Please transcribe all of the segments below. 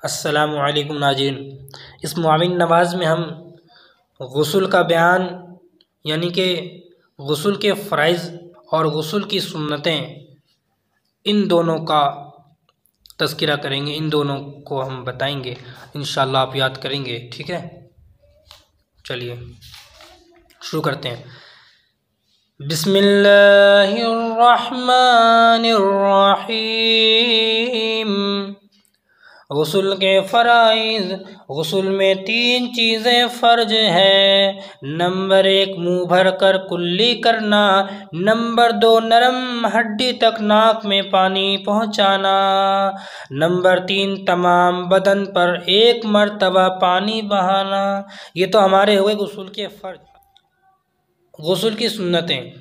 अस्सलामु अलैकुम नाज़रीन। इस मुआविन नमाज में हम गुस्ल का बयान यानी कि गुस्ल के फ़राइज़ और गुस्ल की सुन्नतें, इन दोनों का तज़किरा करेंगे। इन दोनों को हम बताएंगे, इंशाअल्लाह आप याद करेंगे। ठीक है, चलिए शुरू करते हैं। बिस्मिल्लाहिर्रहमानिर्रहीम। गुस्ल के फ़राइज़। गुस्ल में 3 चीज़ें फ़र्ज है। नंबर 1 मुँह भर कर कुल्ली करना। नंबर 2 नरम हड्डी तक नाक में पानी पहुँचाना। नंबर 3 तमाम बदन पर 1 मरतबा पानी बहाना। ये तो हमारे हुए गुस्ल के फ़र्ज। गुस्ल की सुन्नतें,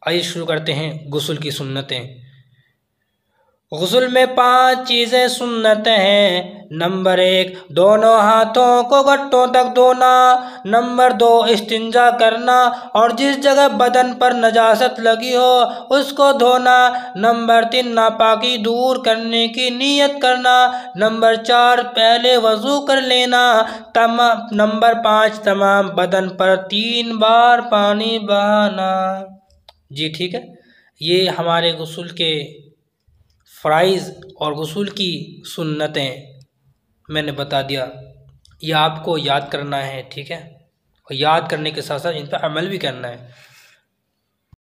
आइए शुरू करते हैं। गुस्ल की सुन्नतें। गुस्ल में 5 चीज़ें सुन्नत हैं। नंबर 1 दोनों हाथों को घुटनों तक धोना। नंबर 2 इस्तिंजा करना और जिस जगह बदन पर नजासत लगी हो उसको धोना। नंबर 3 नापाकी दूर करने की नीयत करना। नंबर 4 पहले वज़ू कर लेना। नंबर 5 तमाम बदन पर 3 बार पानी बहाना। जी ठीक है, ये हमारे गुस्ल के फ़राइज़ और गुस्ल की सुन्नतें मैंने बता दिया। ये आपको याद करना है, ठीक है, और याद करने के साथ साथ इन पर अमल भी करना है।